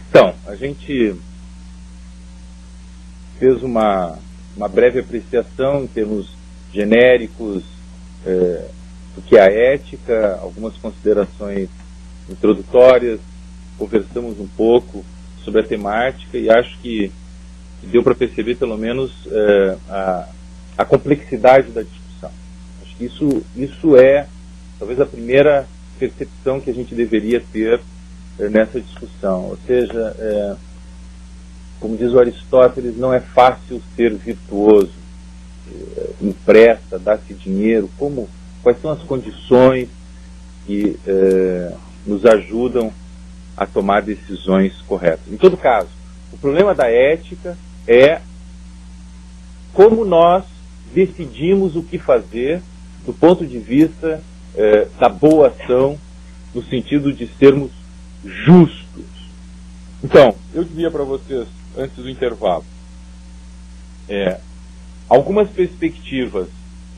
Então, a gente fez uma breve apreciação em termos genéricos do que é a ética, algumas considerações introdutórias, conversamos um pouco sobre a temática e acho que deu para perceber pelo menos a complexidade da discussão. Acho que isso é talvez a primeira percepção que a gente deveria ter nessa discussão. Ou seja, como diz o Aristóteles, não é fácil ser virtuoso, empresta, dá-se dinheiro, quais são as condições que nos ajudam a tomar decisões corretas. Em todo caso, o problema da ética é como nós decidimos o que fazer do ponto de vista da boa ação, no sentido de sermos justos. Então, eu dizia para vocês, antes do intervalo, algumas perspectivas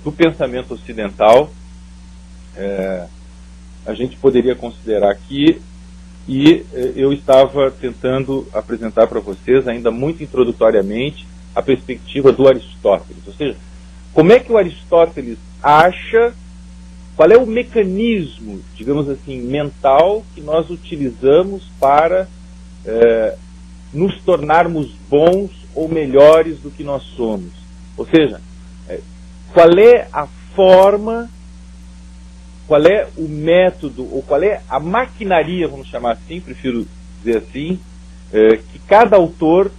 do pensamento ocidental a gente poderia considerar aqui, e eu estava tentando apresentar para vocês, ainda muito introdutoriamente, a perspectiva do Aristóteles. Ou seja, como é que o Aristóteles acha, qual é o mecanismo, digamos assim, mental que nós utilizamos para nos tornarmos bons ou melhores do que nós somos. Ou seja, qual é a forma, qual é o método, ou qual é a maquinaria, vamos chamar assim, prefiro dizer assim, que cada autor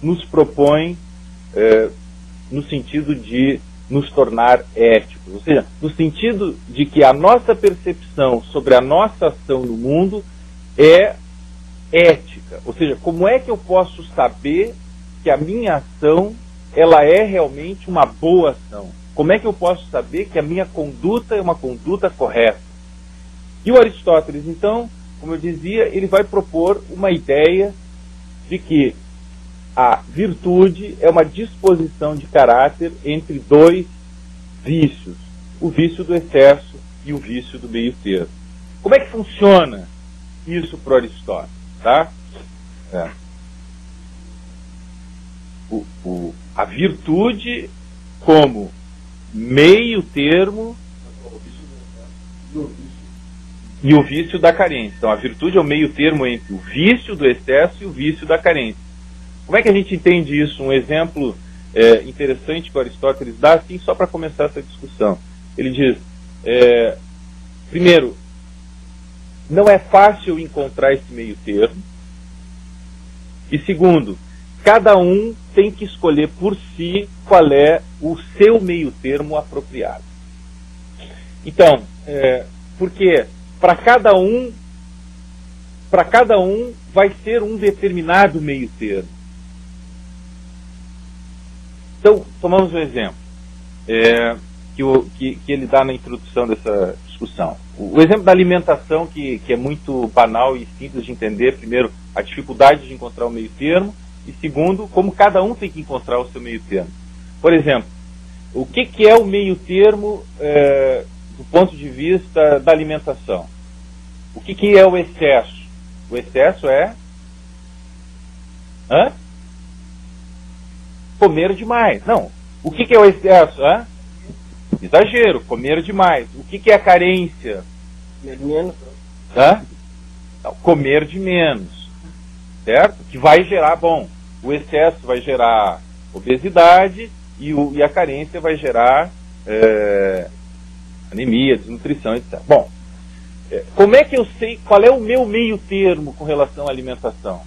nos propõe no sentido de nos tornar éticos. Ou seja, no sentido de que a nossa percepção sobre a nossa ação no mundo é ética. Ou seja, como é que eu posso saber que a minha ação ela é realmente uma boa ação? Como é que eu posso saber que a minha conduta é uma conduta correta? E o Aristóteles, então, como eu dizia, ele vai propor uma ideia de que a virtude é uma disposição de caráter entre dois vícios, o vício do excesso e o vício do meio termo. Como é que funciona isso para Aristóteles? Tá? A virtude como meio termo e o vício da carência. Então a virtude é o meio termo entre o vício do excesso e o vício da carência. Como é que a gente entende isso? Um exemplo interessante que o Aristóteles dá, assim, só para começar essa discussão. Ele diz, primeiro, não é fácil encontrar esse meio termo. E segundo, cada um tem que escolher por si qual é o seu meio termo apropriado. Então, porque para cada um vai ser um determinado meio termo. Então, tomamos um exemplo que ele dá na introdução dessa discussão. O exemplo da alimentação, que é muito banal e simples de entender. Primeiro, a dificuldade de encontrar o meio termo. E segundo, como cada um tem que encontrar o seu meio termo. Por exemplo, o que é o meio termo do ponto de vista da alimentação? O que é o excesso? O excesso é comer demais. Não. O que é o excesso? Exagero, comer demais. O que é a carência? Comer menos. Não, comer de menos. Certo? Que vai gerar, o excesso vai gerar obesidade e a carência vai gerar anemia, desnutrição, etc. Bom, como é que eu sei qual é o meu meio termo com relação à alimentação?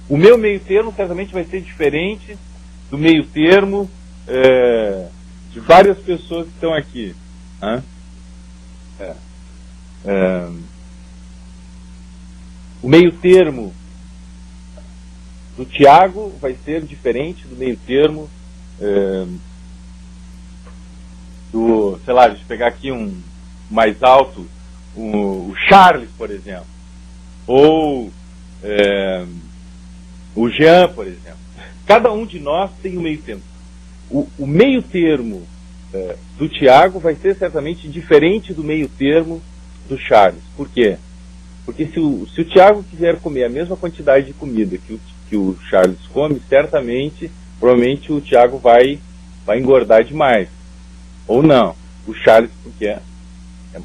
O meu meio termo certamente vai ser diferente do meio termo de várias pessoas que estão aqui. O meio termo do Tiago vai ser diferente do meio termo do, sei lá, deixa eu pegar aqui um mais alto, o Charles, por exemplo, ou o Jean, por exemplo. Cada um de nós tem um meio termo. O meio termo do Tiago vai ser certamente diferente do meio termo do Charles. Por quê? Porque se o Tiago quiser comer a mesma quantidade de comida que o Charles come, provavelmente o Tiago vai engordar demais. Ou não. O Charles, porque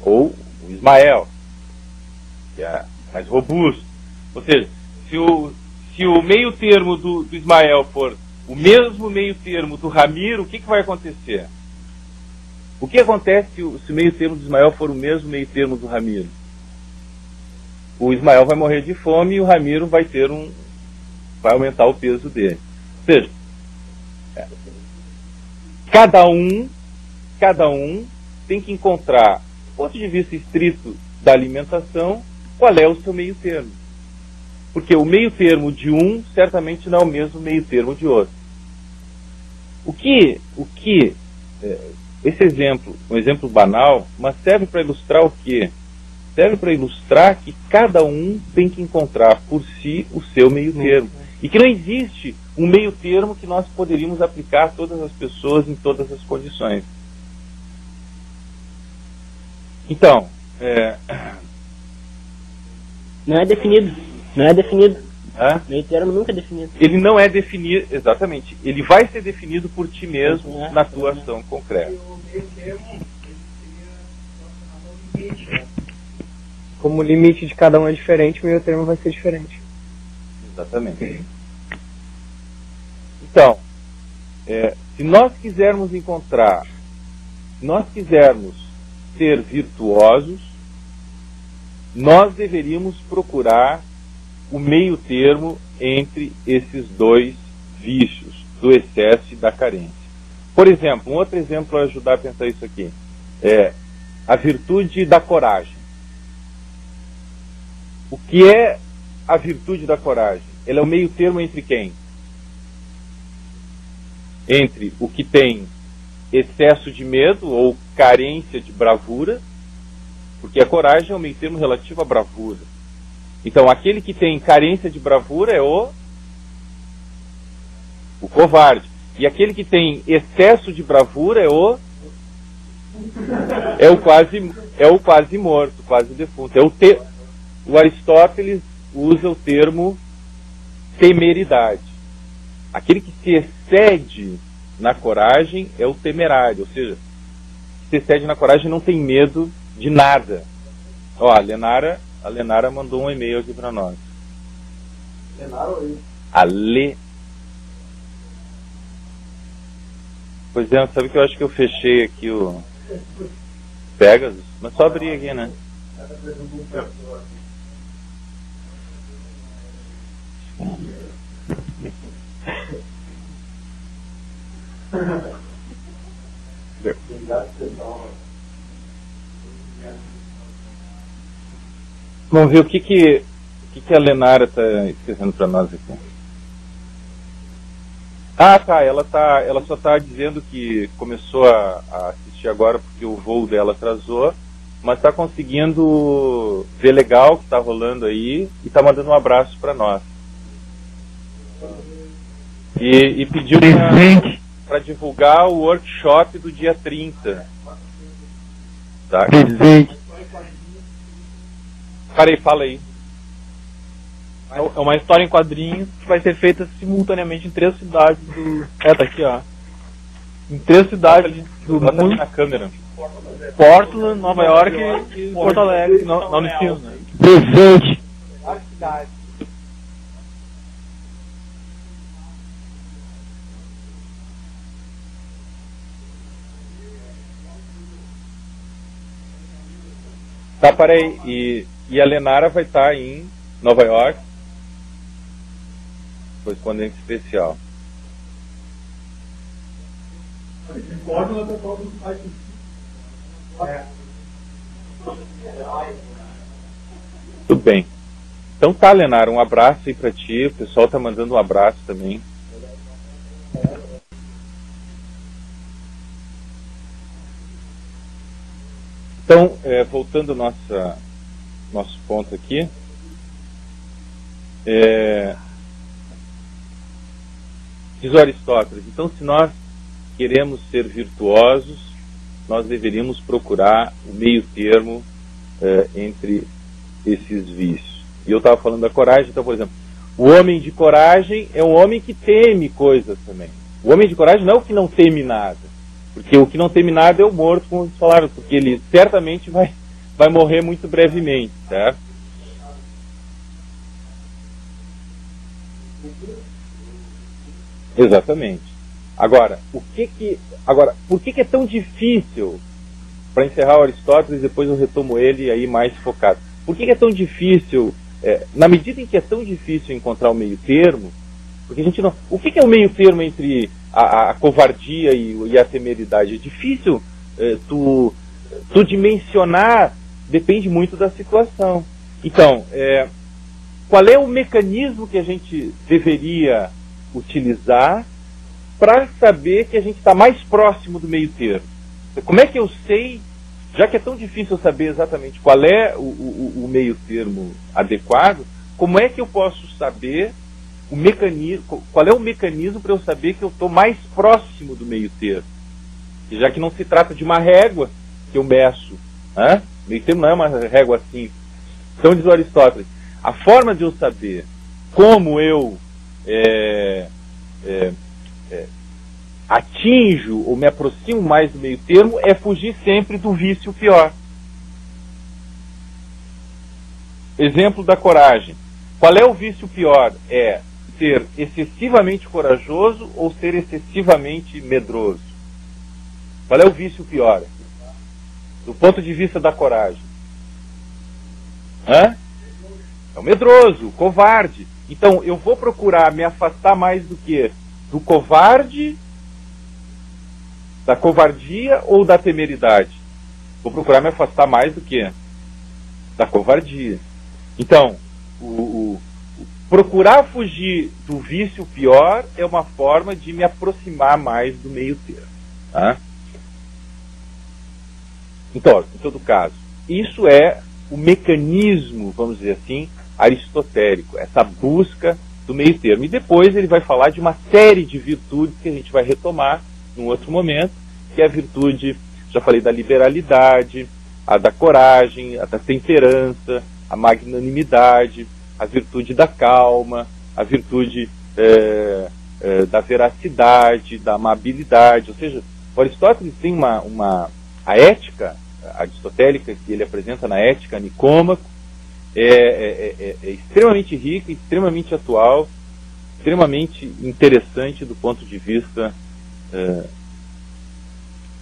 ou o Ismael, que é mais robusto. Ou seja, se o meio termo do Ismael for o mesmo meio termo do Ramiro, o que vai acontecer? O que acontece se o meio termo do Ismael for o mesmo meio termo do Ramiro? O Ismael vai morrer de fome e o Ramiro vai aumentar o peso dele. Ou seja, cada um tem que encontrar, do ponto de vista estrito da alimentação, qual é o seu meio termo. Porque o meio termo de um certamente não é o mesmo meio termo de outro. Esse exemplo, um exemplo banal, mas serve para ilustrar o quê? Serve para ilustrar que cada um tem que encontrar por si o seu meio termo. E que não existe um meio termo que nós poderíamos aplicar a todas as pessoas em todas as condições. Então, não é definido. Não é definido. O meio termo nunca é definido. Ele não é definido, exatamente. Ele vai ser definido por ti mesmo na tua ação concreta. Como o limite de cada um é diferente, o meio termo vai ser diferente. Exatamente. Então, se nós quisermos ser virtuosos, nós deveríamos procurar o meio termo entre esses dois vícios, do excesso e da carência. Por exemplo, um outro exemplo para ajudar a pensar isso aqui, é a virtude da coragem. O que é a virtude da coragem? Ela é o meio termo entre quem? Entre o que tem excesso de medo ou carência de bravura, porque a coragem é o meio termo relativo à bravura. Então, aquele que tem carência de bravura é o covarde. E aquele que tem excesso de bravura é o quase morto, quase defunto. O Aristóteles usa o termo temeridade. Aquele que se excede na coragem é o temerário, ou seja, se excede na coragem não tem medo de nada. Ó, a Lenara mandou um e-mail aqui para nós. Lenara ou eu? Pois é, sabe que eu acho que eu fechei aqui o Pegasus, mas só abri aqui, né? Vamos ver o que a Lenara está escrevendo para nós aqui. Ah, tá. Ela só está dizendo que começou a assistir agora porque o voo dela atrasou, mas está conseguindo ver legal o que está rolando aí e está mandando um abraço para nós. E pediu para divulgar o workshop do dia 30. Tá? Peraí, fala aí. É uma história em quadrinhos que vai ser feita simultaneamente em 3 cidades do... tá aqui, ó. Em 3 cidades do mundo. Na câmera. Portland, Nova York e Porto Alegre, não no estilo, né? Presente. Tá, peraí. E a Lenara vai estar em Nova York, correspondente especial. Tudo bem. Então tá, Lenara, um abraço aí pra ti. O pessoal tá mandando um abraço também. Então, voltando ao nosso ponto aqui, diz o Aristóteles, então se nós queremos ser virtuosos, nós deveríamos procurar o meio termo entre esses vícios. E eu estava falando da coragem, então, por exemplo, o homem de coragem é um homem que teme coisas também. O homem de coragem não é o que não teme nada, porque o que não teme nada é o morto, como vocês falaram, porque ele certamente vai morrer muito brevemente, certo? Exatamente. Agora, por que é tão difícil, para encerrar o Aristóteles, depois eu retomo ele aí mais focado, por que é tão difícil, na medida em que é tão difícil encontrar o meio termo, porque a gente não... O que é o meio termo entre a covardia e a temeridade? É difícil tu dimensionar, depende muito da situação. Então, qual é o mecanismo que a gente deveria utilizar para saber que a gente está mais próximo do meio termo? Como é que eu sei, já que é tão difícil saber exatamente qual é o meio termo adequado, como é que eu posso saber o mecanismo, qual é o mecanismo para eu saber que eu estou mais próximo do meio termo? E já que não se trata de uma régua que eu meço, né? Meio termo não é uma régua assim. Então diz o Aristóteles, a forma de eu saber como eu atinjo ou me aproximo mais do meio termo é fugir sempre do vício pior. Exemplo da coragem. Qual é o vício pior? É ser excessivamente corajoso ou ser excessivamente medroso? Qual é o vício pior? Do ponto de vista da coragem. É o medroso, o covarde. Então, eu vou procurar me afastar mais do que? Do covarde, da covardia ou da temeridade? Vou procurar me afastar mais do que? Da covardia. Então, procurar fugir do vício pior é uma forma de me aproximar mais do meio termo. Tá? Então, em todo caso, isso é o mecanismo, vamos dizer assim, aristotélico, essa busca do meio termo. E depois ele vai falar de uma série de virtudes que a gente vai retomar num outro momento, que é a virtude, já falei, da liberalidade, a da coragem, a da temperança, a magnanimidade, a virtude da calma, a virtude da veracidade, da amabilidade. Ou seja, o Aristóteles tem a ética aristotélica que ele apresenta na Ética Nicômaco, é extremamente rica, extremamente atual, extremamente interessante do ponto de vista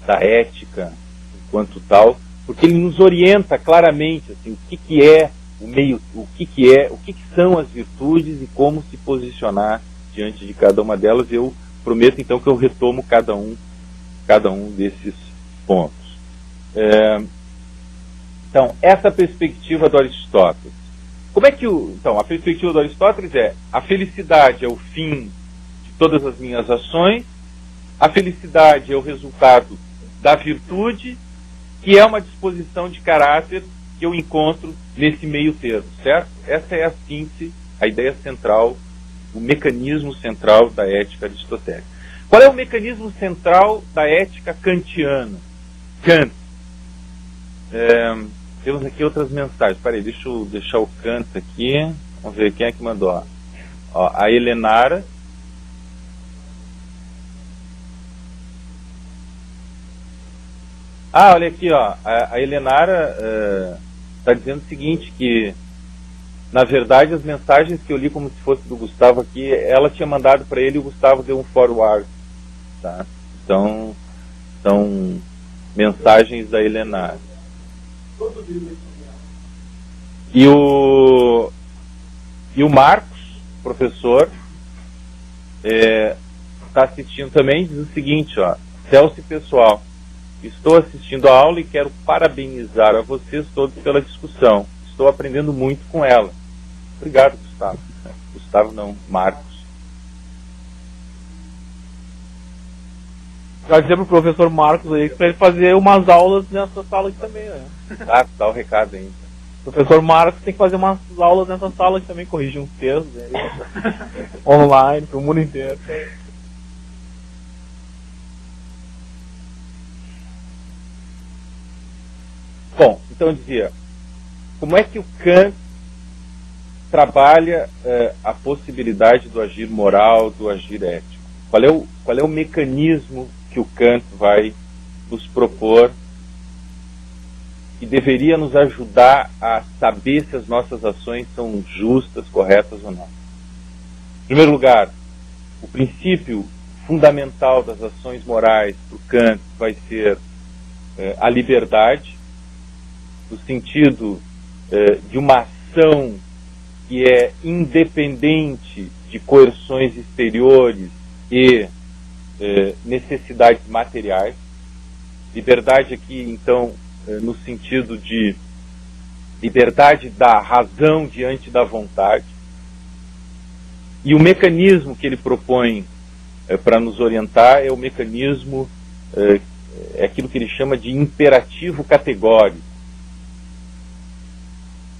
da ética enquanto tal, porque ele nos orienta claramente assim, o que é o meio, o que são as virtudes e como se posicionar diante de cada uma delas. Eu prometo então que eu retomo cada um desses pontos. Então, essa perspectiva do Aristóteles. Como é que então, a perspectiva do Aristóteles é: a felicidade é o fim de todas as minhas ações, a felicidade é o resultado da virtude, que é uma disposição de caráter que eu encontro nesse meio termo, certo? Essa é a síntese, a ideia central, o mecanismo central da ética aristotélica. Qual é o mecanismo central da ética kantiana? Kant. Temos aqui outras mensagens. Peraí, deixa eu deixar o Kant aqui. Vamos ver quem é que mandou. Ó, a Helenara. Olha aqui, ó. A Helenara está dizendo o seguinte, que na verdade as mensagens que eu li como se fosse do Gustavo aqui, ela tinha mandado para ele e o Gustavo deu um forward. Tá? Então, são mensagens da Helenara. E o Marcos, professor, está assistindo também, diz o seguinte, ó: Celso pessoal, estou assistindo a aula e quero parabenizar a vocês todos pela discussão. Estou aprendendo muito com ela. Obrigado, Gustavo. Gustavo não, Marcos. Vai dizer pro professor Marcos aí para ele fazer umas aulas nessa sala aqui também, né? Dá o recado ainda. O professor Marcos tem que fazer umas aulas nessa sala aqui também, corrigir uns textos aí, online, pro mundo inteiro. Bom, então eu dizia, como é que o Kant trabalha a possibilidade do agir moral, do agir ético? Qual é o mecanismo que o Kant vai nos propor que deveria nos ajudar a saber se as nossas ações são justas, corretas ou não? Em primeiro lugar, o princípio fundamental das ações morais para o Kant vai ser a liberdade, no sentido de uma ação que é independente de coerções exteriores e necessidades materiais. Liberdade aqui, então, no sentido de liberdade da razão diante da vontade. E o mecanismo que ele propõe para nos orientar é o mecanismo, é aquilo que ele chama de imperativo categórico.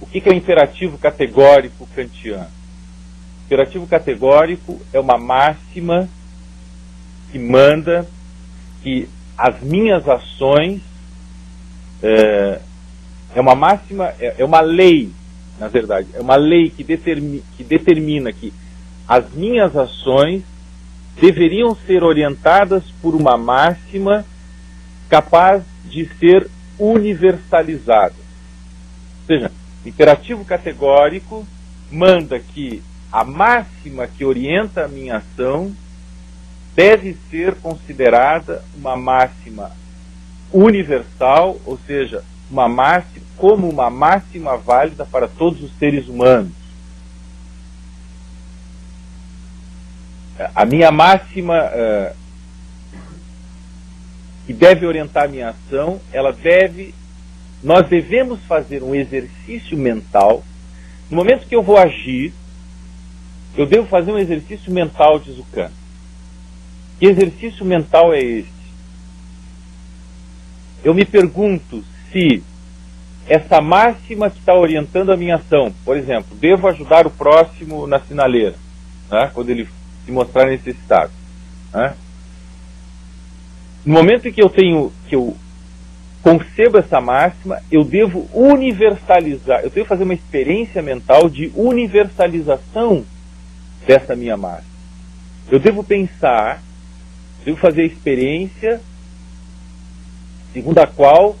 O que é o imperativo categórico kantiano? O imperativo categórico é uma máxima que manda que as minhas ações, é uma máxima, é uma lei, na verdade, é uma lei que determina que as minhas ações deveriam ser orientadas por uma máxima capaz de ser universalizada. Ou seja, o imperativo categórico manda que a máxima que orienta a minha ação deve ser considerada uma máxima universal, ou seja, como uma máxima válida para todos os seres humanos. A minha máxima que deve orientar a minha ação, nós devemos fazer um exercício mental. No momento que eu vou agir, eu devo fazer um exercício mental, diz o Kant. Que exercício mental é esse? Eu me pergunto se essa máxima que está orientando a minha ação, por exemplo, devo ajudar o próximo na sinaleira, né, quando ele se mostrar necessitado. Né? No momento em que eu concebo essa máxima, eu devo universalizar, eu devo fazer uma experiência mental de universalização dessa minha máxima. Eu devo pensar, devo fazer a experiência segundo a qual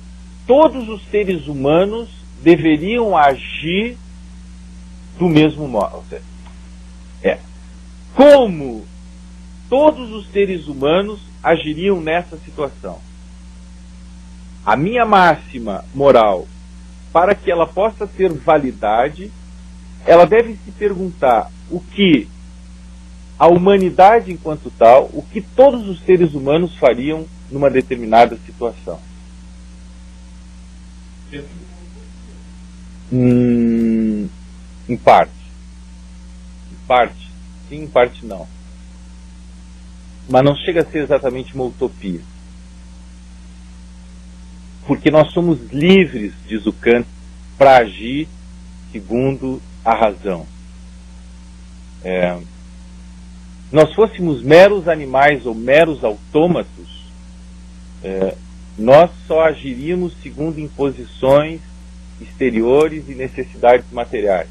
todos os seres humanos deveriam agir do mesmo modo. Ou seja, como todos os seres humanos agiriam nessa situação. A minha máxima moral, para que ela possa ter validade, ela deve se perguntar o que a humanidade enquanto tal, o que todos os seres humanos fariam numa determinada situação. Em parte. Em parte. Sim, em parte não. Mas não chega a ser exatamente uma utopia. Porque nós somos livres, diz o Kant, para agir segundo a razão. Se nós fôssemos meros animais ou meros autômatos, nós só agiríamos segundo imposições exteriores e necessidades materiais.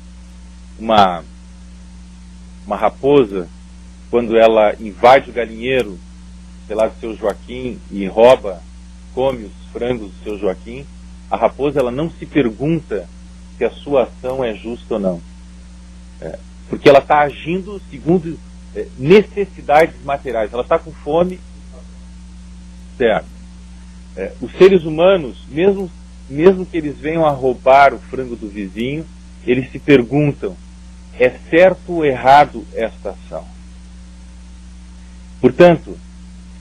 Uma raposa, quando ela invade o galinheiro, sei lá, do seu Joaquim e come os frangos do seu Joaquim, a raposa ela não se pergunta se a sua ação é justa ou não. Porque ela está agindo segundo necessidades materiais. Ela está com fome, certo? Os seres humanos, mesmo que eles venham a roubar o frango do vizinho, eles se perguntam, é certo ou errado esta ação? Portanto,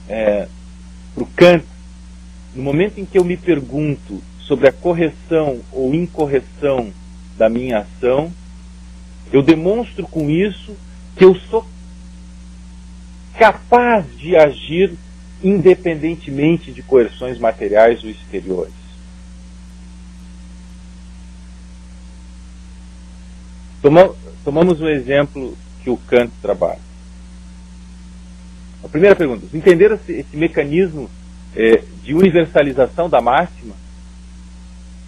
para o Kant, no momento em que eu me pergunto sobre a correção ou incorreção da minha ação, eu demonstro com isso que eu sou capaz de agir independentemente de coerções materiais ou exteriores. Tomamos o exemplo que o Kant trabalha. A primeira pergunta: entenderam esse mecanismo de universalização da máxima?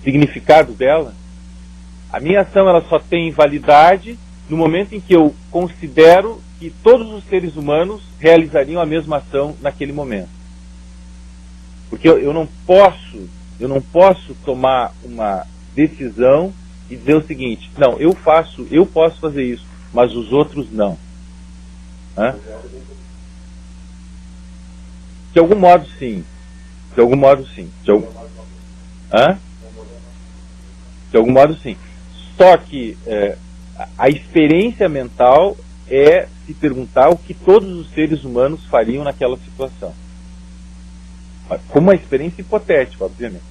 Significado dela? A minha ação ela só tem validade no momento em que eu considero que todos os seres humanos realizariam a mesma ação naquele momento. Porque eu não posso tomar uma decisão e dizer o seguinte: não, eu posso fazer isso, mas os outros não. Hã? De algum modo, sim. De algum modo, sim. Hã? De algum modo, sim. Só que a experiência mental é se perguntar o que todos os seres humanos fariam naquela situação. Como uma experiência hipotética, obviamente.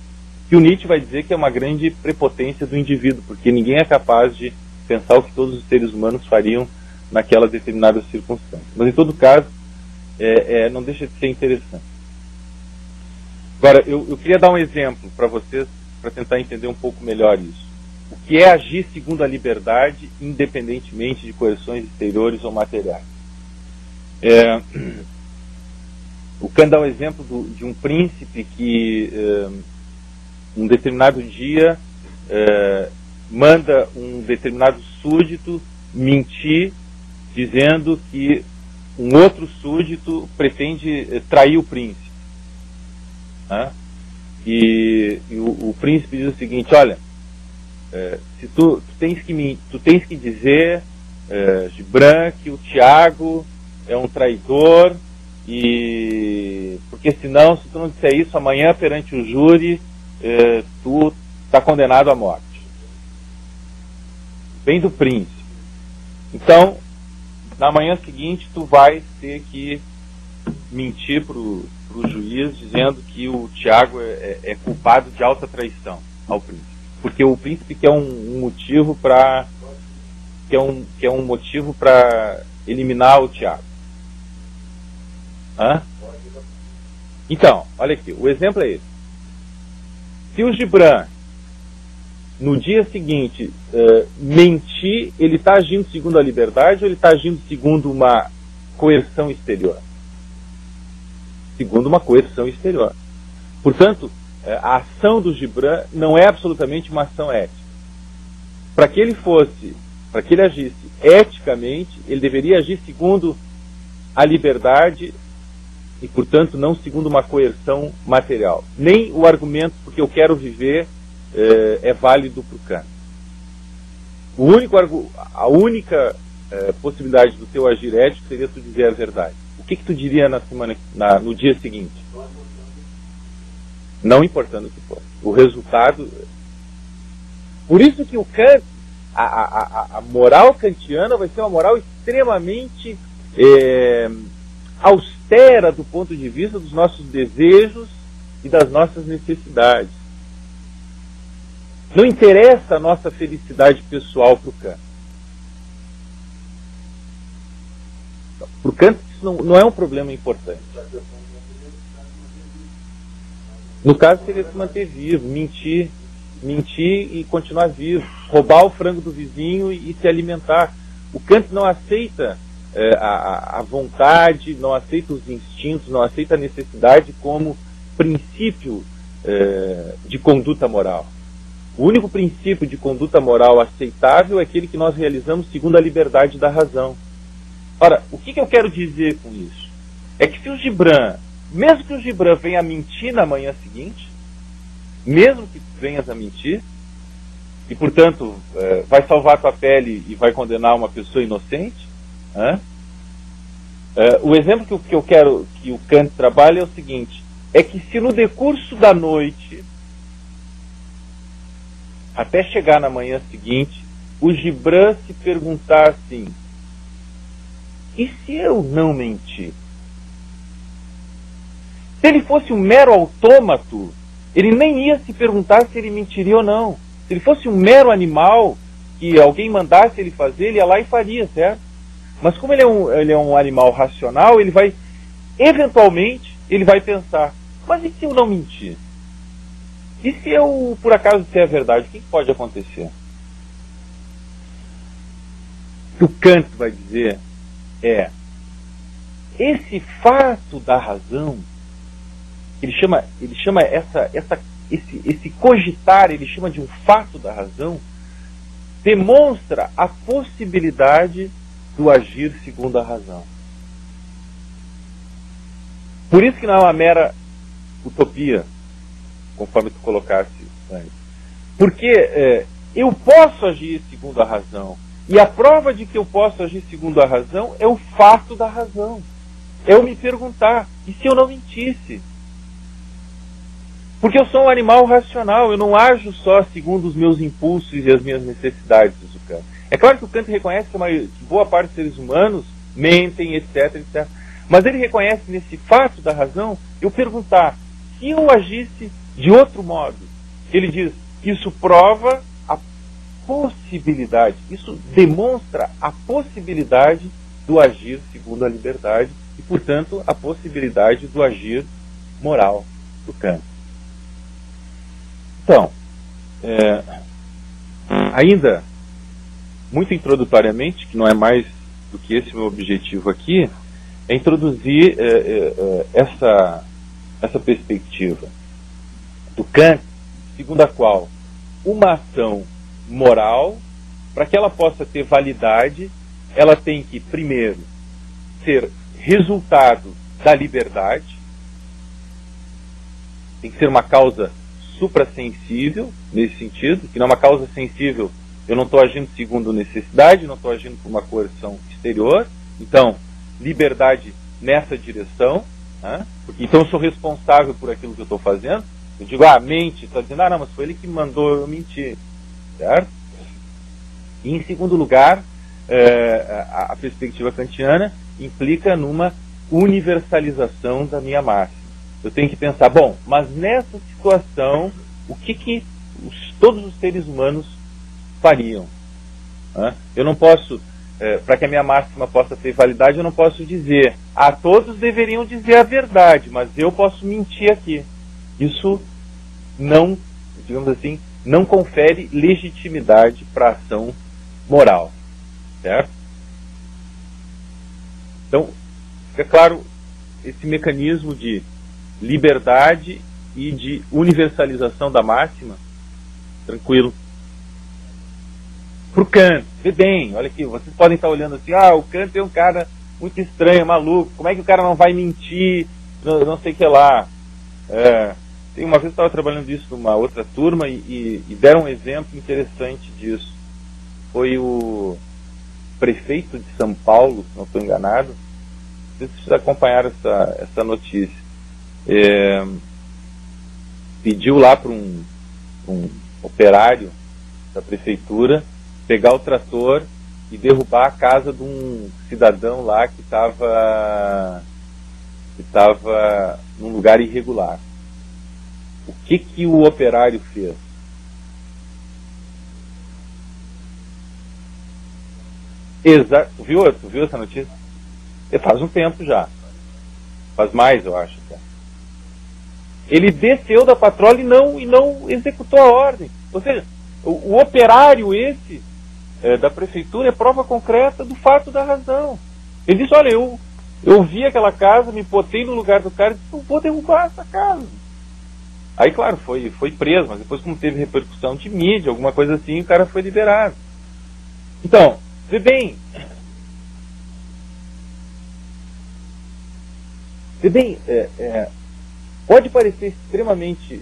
Que o Nietzsche vai dizer que é uma grande prepotência do indivíduo, porque ninguém é capaz de pensar o que todos os seres humanos fariam naquela determinada circunstância. Mas, em todo caso, não deixa de ser interessante. Agora, eu queria dar um exemplo para vocês, para tentar entender um pouco melhor isso. O que é agir segundo a liberdade, independentemente de coerções exteriores ou materiais? O Kant dá um exemplo de um príncipe que, um determinado dia, manda um determinado súdito mentir, dizendo que um outro súdito pretende trair o príncipe. Né? E o príncipe diz o seguinte: olha, se tu tens que dizer, Gibran, que o Tiago é um traidor, e porque senão, se tu não disser isso amanhã perante o júri, tu está condenado à morte. Vem do príncipe. Então, na manhã seguinte, tu vai ter que mentir pro juiz, dizendo que o Tiago é culpado de alta traição ao príncipe. Porque o príncipe quer um motivo para eliminar o Tiago. Hã? Então, olha aqui, o exemplo é esse. Se o Gibran, no dia seguinte, mentir, ele está agindo segundo a liberdade ou ele está agindo segundo uma coerção exterior? Segundo uma coerção exterior. Portanto, a ação do Gibran não é absolutamente uma ação ética. Para que ele agisse eticamente, ele deveria agir segundo a liberdade e, portanto, não segundo uma coerção material. Nem o argumento porque eu quero viver é válido para o Kant. A única possibilidade do teu agir ético seria tu dizer a verdade. O que tu diria no dia seguinte? Não importando o que for. O resultado... Por isso que o Kant, a moral kantiana vai ser uma moral extremamente austera do ponto de vista dos nossos desejos e das nossas necessidades. Não interessa a nossa felicidade pessoal para o Kant. Para o Kant isso não é um problema importante. No caso seria se manter vivo, mentir e continuar vivo, roubar o frango do vizinho e se alimentar. O Kant não aceita a vontade, não aceita os instintos, não aceita a necessidade como princípio de conduta moral. O único princípio de conduta moral aceitável é aquele que nós realizamos segundo a liberdade da razão. Ora, o que eu quero dizer com isso? É que se o Gibran, mesmo que o Gibran venha a mentir na manhã seguinte, mesmo que venhas a mentir, e portanto vai salvar a tua pele e vai condenar uma pessoa inocente, o exemplo que eu quero que o Kant trabalhe é o seguinte: é que se no decurso da noite, até chegar na manhã seguinte, o Gibran se perguntar assim: e se eu não mentir? Se ele fosse um mero autômato, ele nem ia se perguntar se ele mentiria ou não. Se ele fosse um mero animal, que alguém mandasse ele fazer, ele ia lá e faria, certo? Mas como ele é um animal racional, ele vai, eventualmente, ele vai pensar: mas e se eu não mentir? E se eu, por acaso, disser a verdade, o que pode acontecer? O que o Kant vai dizer é: esse fato da razão, ele chama esse cogitar, ele chama de um fato da razão, demonstra a possibilidade do agir segundo a razão. Por isso que não é uma mera utopia, conforme tu colocaste antes. Porque eu posso agir segundo a razão. E a prova de que eu posso agir segundo a razão é o fato da razão. É eu me perguntar, e se eu não mentisse? Porque eu sou um animal racional, eu não ajo só segundo os meus impulsos e as minhas necessidades, diz o Kant. É claro que o Kant reconhece que boa parte dos seres humanos mentem, etc, etc. Mas ele reconhece nesse fato da razão eu perguntar, se eu agisse de outro modo? Ele diz, isso prova a possibilidade, isso demonstra a possibilidade do agir segundo a liberdade e, portanto, a possibilidade do agir moral do Kant. Então, ainda muito introdutoriamente, que não é mais do que esse meu objetivo aqui, é introduzir essa perspectiva do Kant, segundo a qual uma ação moral, para que ela possa ter validade, ela tem que, primeiro, ser resultado da liberdade, tem que ser uma causa suprassensível, nesse sentido, que não é uma causa sensível, eu não estou agindo segundo necessidade, não estou agindo por uma coerção exterior, então, liberdade nessa direção, né? Porque então eu sou responsável por aquilo que eu estou fazendo. Eu digo, mente, está dizendo, não, mas foi ele que mandou eu mentir, certo? E em segundo lugar, a perspectiva kantiana implica numa universalização da minha máxima. Eu tenho que pensar, bom, mas nessa situação, o que todos os seres humanos fariam? Né? Eu não posso, para que a minha máxima possa ter validade, eu não posso dizer, todos deveriam dizer a verdade, mas eu posso mentir aqui. Isso não, digamos assim, não confere legitimidade para a ação moral, certo? Então, fica claro esse mecanismo de liberdade e de universalização da máxima, tranquilo. Para o Kant, vê bem, olha aqui, vocês podem estar olhando assim, o Kant é um cara muito estranho, maluco, como é que o cara não vai mentir, não sei o que lá. Tem uma vez eu estava trabalhando isso numa outra turma e deram um exemplo interessante disso. Foi o prefeito de São Paulo, se não estou enganado, não sei se vocês acompanharam essa notícia. Pediu lá para um operário da prefeitura pegar o trator e derrubar a casa de um cidadão lá que estava num lugar irregular. O que o operário fez? Tu viu essa notícia? Faz um tempo já. Faz mais, eu acho. Ele desceu da patrulha e não executou a ordem. Ou seja, o operário esse da prefeitura é prova concreta do fato da razão. Ele disse, olha, eu vi aquela casa, me botei no lugar do cara e disse, não vou derrubar essa casa. Aí, claro, foi preso, mas depois, como teve repercussão de mídia, alguma coisa assim, o cara foi liberado. Então, vê bem, pode parecer extremamente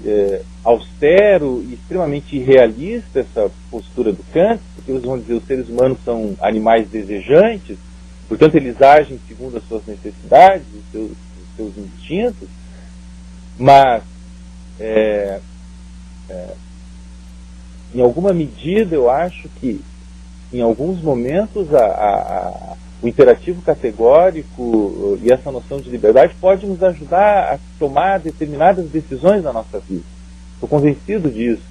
austero e extremamente irrealista essa postura do Kant, porque eles vão dizer que os seres humanos são animais desejantes, portanto eles agem segundo as suas necessidades, os seus instintos, mas em alguma medida eu acho que em alguns momentos o imperativo categórico e essa noção de liberdade pode nos ajudar a tomar determinadas decisões na nossa vida. Estou convencido disso.